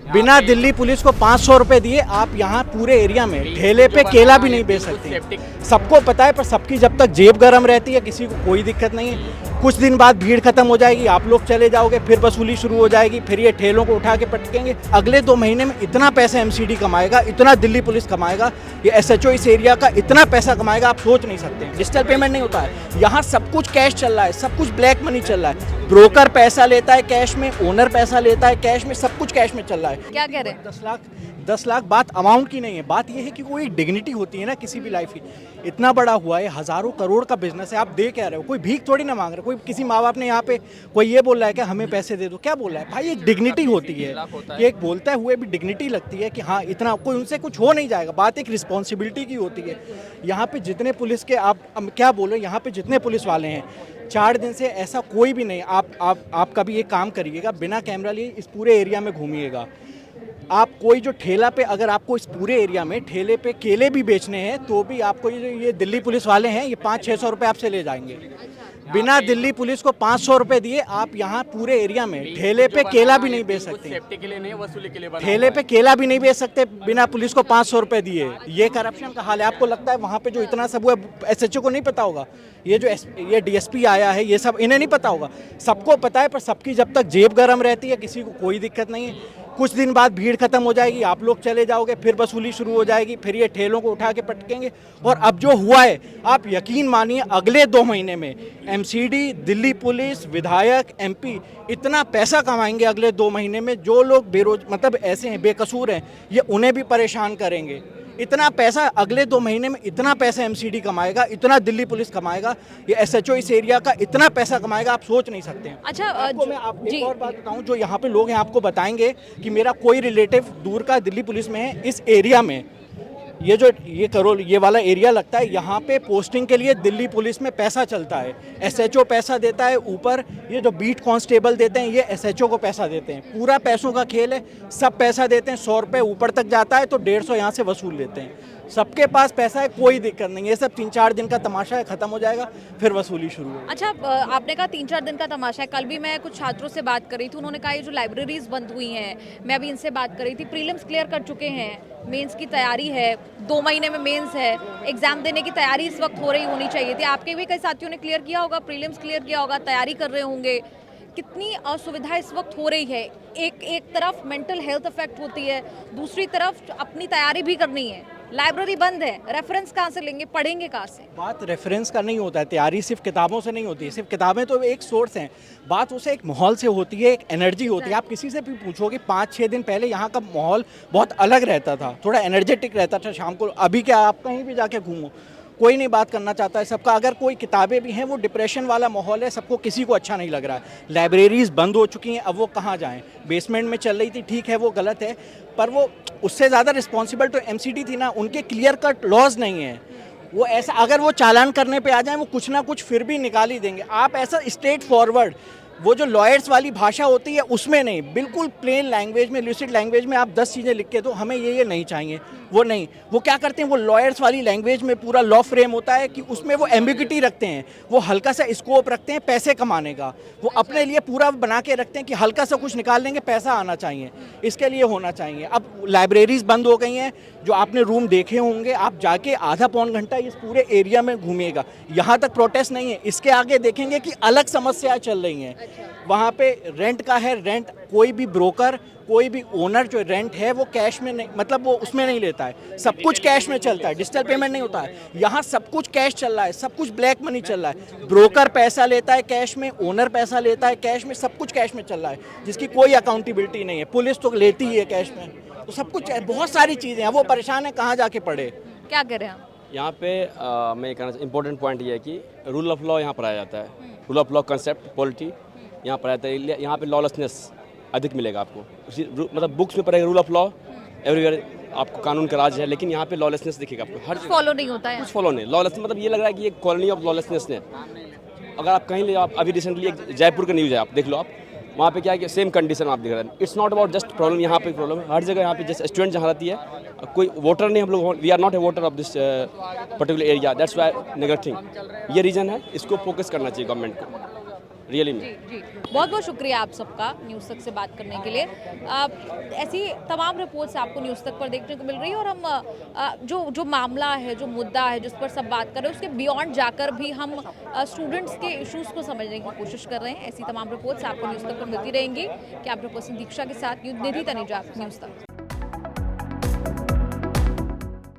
बिना दिल्ली पुलिस को 500 रुपए दिए आप यहाँ पूरे एरिया में ठेले पे केला भी नहीं बेच सकते। सबको पता है, पर सबकी जब तक जेब गर्म रहती है किसी को कोई दिक्कत नहीं है। कुछ दिन बाद भीड़ खत्म हो जाएगी, आप लोग चले जाओगे, फिर वसूली शुरू हो जाएगी, फिर ये ठेलों को उठा के पटकेंगे। अगले 2 महीने में इतना पैसा एमसीडी कमाएगा, इतना दिल्ली पुलिस कमाएगा, ये एसएचओ इस एरिया का इतना पैसा कमाएगा, आप सोच नहीं सकते। डिजिटल पेमेंट नहीं होता है यहाँ, सब कुछ कैश चल रहा है, सब कुछ ब्लैक मनी चल रहा है। ब्रोकर पैसा लेता है कैश में, ओनर पैसा लेता है कैश में, सब कुछ कैश में चल रहा है। क्या कह रहे हैं? 10 लाख बात अमाउंट की नहीं है, बात यह है कि कोई डिग्निटी होती है ना किसी भी लाइफ की। इतना बड़ा हुआ है, हजारों करोड़ का बिजनेस है, आप दे क्या रहे हो? कोई भीख थोड़ी ना मांग रहे, कोई किसी माँ बाप ने यहाँ पे कोई ये बोल रहा है कि हमें पैसे दे दो, क्या बोल रहा है भाई? एक डिग्निटी होती है कि एक बोलते हुए भी डिग्निटी लगती है कि हाँ इतना, कोई उनसे कुछ हो नहीं जाएगा। बात एक रिस्पॉन्सिबिलिटी की होती है। यहाँ पे जितने पुलिस के आप क्या बोलो, यहाँ पे जितने पुलिस वाले हैं 4 दिन से ऐसा कोई भी नहीं। आप कभी ये काम करिएगा, बिना कैमरा लिए इस पूरे एरिया में घूमिएगा। आप कोई जो ठेला पे, अगर आपको इस पूरे एरिया में ठेले पे केले भी बेचने हैं तो भी आपको ये दिल्ली पुलिस वाले हैं, ये 500-600 रुपये आपसे ले जाएंगे। बिना दिल्ली पुलिस को 500 रुपये दिए आप यहाँ पूरे एरिया में ठेले पे केला भी नहीं बेच सकते। सेफ्टी के लिए नहीं, वसूली के लिए बना ठेले पे केला भी नहीं बेच सकते बिना पुलिस को 500 रुपये दिए। ये करप्शन का हाल है। आपको लगता है वहाँ पे जो इतना सब हुआ एसएचओ को नहीं पता होगा? ये डीएसपी आया है, ये सब इन्हें नहीं पता होगा? सबको पता है, पर सबकी जब तक जेब गर्म रहती है किसी को कोई दिक्कत नहीं है। कुछ दिन बाद भीड़ खत्म हो जाएगी, आप लोग चले जाओगे, फिर वसूली शुरू हो जाएगी, फिर ये ठेलों को उठा के पटकेंगे। और अब जो हुआ है, आप यकीन मानिए अगले 2 महीने में एमसीडी, दिल्ली पुलिस, विधायक, एमपी इतना पैसा कमाएंगे अगले 2 महीने में। जो लोग मतलब ऐसे हैं, बेकसूर हैं, ये उन्हें भी परेशान करेंगे। इतना पैसा अगले 2 महीने में, इतना पैसा एमसीडी कमाएगा, इतना दिल्ली पुलिस कमाएगा, ये एसएचओ इस एरिया का इतना पैसा कमाएगा, आप सोच नहीं सकते हैं। अच्छा आपको मैं एक और बात बताऊं, जो यहाँ पे लोग हैं आपको बताएंगे कि मेरा कोई रिलेटिव दूर का दिल्ली पुलिस में है। इस एरिया में ये वाला एरिया लगता है, यहाँ पे पोस्टिंग के लिए दिल्ली पुलिस में पैसा चलता है। एसएचओ पैसा देता है, ऊपर ये जो बीट कांस्टेबल देते हैं ये एसएचओ को पैसा देते हैं। पूरा पैसों का खेल है, सब पैसा देते हैं। 100 रुपये ऊपर तक जाता है तो 150 यहाँ से वसूल लेते हैं। सबके पास पैसा है, कोई दिक्कत नहीं है। ये सब 3-4 दिन का तमाशा है, खत्म हो जाएगा, फिर वसूली शुरू होगी। अच्छा, आपने कहा 3-4 दिन का तमाशा है। कल भी मैं कुछ छात्रों से बात कर रही थी, उन्होंने कहा ये जो लाइब्रेरीज बंद हुई हैं, मैं अभी इनसे बात कर रही थी, प्रीलिम्स क्लियर कर चुके हैं, मेंस की तैयारी है, 2 महीने में मेंस है, एग्जाम देने की तैयारी इस वक्त होनी चाहिए थी। आपके भी कई साथियों ने क्लियर किया होगा, प्रीलिम्स क्लियर किया होगा, तैयारी कर रहे होंगे। कितनी असुविधा इस वक्त हो रही है। एक तरफ मेंटल हेल्थ इफेक्ट होती है, दूसरी तरफ अपनी तैयारी भी करनी है। लाइब्रेरी बंद है, रेफरेंस कहाँ से लेंगे, पढ़ेंगे कहाँ से? बात रेफरेंस का नहीं होता है, तैयारी सिर्फ किताबों से नहीं होती है। सिर्फ किताबें तो एक सोर्स हैं, बात उसे एक माहौल से होती है, एक एनर्जी होती है। आप किसी से भी पूछोगे 5-6 दिन पहले यहाँ का माहौल बहुत अलग रहता था, थोड़ा एनर्जेटिक रहता था शाम को। अभी क्या, आप कहीं भी जाके घूमो, कोई नहीं बात करना चाहता है सबका। अगर कोई किताबें भी हैं, वो डिप्रेशन वाला माहौल है, सबको, किसी को अच्छा नहीं लग रहा है। लाइब्रेरीज बंद हो चुकी हैं, अब वो कहाँ जाएं? बेसमेंट में चल रही थी, ठीक है वो गलत है, पर वो उससे ज़्यादा रिस्पॉन्सिबल तो एमसीडी थी ना। उनके क्लियर कट लॉज नहीं है। वो ऐसा, अगर वो चालान करने पे आ जाएं, वो कुछ ना कुछ फिर भी निकाल ही देंगे। आप ऐसा स्ट्रेट फॉरवर्ड, वो जो लॉयर्स वाली भाषा होती है उसमें नहीं, बिल्कुल प्लेन लैंग्वेज में, लूसिड लैंग्वेज में आप 10 चीज़ें लिख के दो, हमें ये नहीं चाहिए, वो नहीं। वो क्या करते हैं, वो लॉयर्स वाली लैंग्वेज में पूरा लॉ फ्रेम होता है कि उसमें वो एम्बिग्यूटी रखते हैं, वो हल्का सा स्कोप रखते हैं पैसे कमाने का। वो अपने लिए पूरा बना के रखते हैं कि हल्का सा कुछ निकाल लेंगे, पैसा आना चाहिए, इसके लिए होना चाहिए। अब लाइब्रेरीज बंद हो गई हैं, जो आपने रूम देखे होंगे, आप जाके आधा-पौन घंटा इस पूरे एरिया में घूमिएगा, यहाँ तक प्रोटेस्ट नहीं है। इसके आगे देखेंगे कि अलग समस्याएं चल रही हैं। वहाँ पे रेंट का है, रेंट कोई भी ब्रोकर, कोई भी ओनर जो रेंट है वो कैश में नहीं, मतलब वो उसमें नहीं लेता है, सब कुछ कैश में चलता है, डिजिटल पेमेंट नहीं होता है। यहाँ सब कुछ कैश चल रहा है, सब कुछ ब्लैक मनी चल रहा है। ब्रोकर पैसा लेता है कैश में, ओनर पैसा लेता है कैश में, सब कुछ कैश में चल रहा है, जिसकी कोई अकाउंटेबिलिटी नहीं है। पुलिस तो लेती ही है कैश में, तो सब कुछ, बहुत सारी चीज़ें हैं। वो परेशान है, कहाँ जाके पढ़े। क्या कह रहे हैं आप? यहाँ पे मैं कहना इम्पोर्टेंट पॉइंट ये है कि रूल ऑफ लॉ यहाँ पढ़ाया जाता है। Rule of law concept, polity यहाँ पढ़ाया जाता है। यहाँ पे लॉलेसनेस अधिक मिलेगा आपको। उसी मतलब बुक्स में पढ़ेगा रूल ऑफ लॉ, एवरीवेयर आपको कानून का राज है, लेकिन यहाँ पे लॉलेसनेस दिखेगा आपको हर फॉलो नहीं होता है, कुछ फॉलो नहीं। लॉलेसनेस मतलब ये लग रहा है कि ये कॉलोनी ऑफ लॉलेसनेस है। अगर आप कहीं ले, आप अभी रिसेंटली एक जयपुर का न्यूज़ है, आप देख लो, आप वहाँ पे क्या है कि सेम कंडीशन आप देख रहे हैं। It's not about just problem, यहाँ पे प्रॉब्लम है हर जगह। यहाँ पे जैसे स्टूडेंट जहाँ रहती है, कोई वोटर नहीं, हम लोग we are not a voter of this particular area, that's why negative. ये रीज़न है, इसको फोकस करना चाहिए गवर्नमेंट को। रियली में। जी जी, बहुत बहुत शुक्रिया आप सबका न्यूज़ तक से बात करने के लिए। ऐसी तमाम रिपोर्ट्स आपको न्यूज़ तक पर देखने को मिल रही है और हम जो मामला है, जो मुद्दा है, जिस पर सब बात कर रहे हैं, उसके बियॉन्ड जाकर भी हम स्टूडेंट्स के इश्यूज़ को समझने की कोशिश कर रहे हैं। ऐसी तमाम रिपोर्ट्स आपको न्यूज़ तक पर मिलती रहेंगी। कैमरा पर्सन दीक्षा के साथ निधि तनेजा, न्यूज़ तक।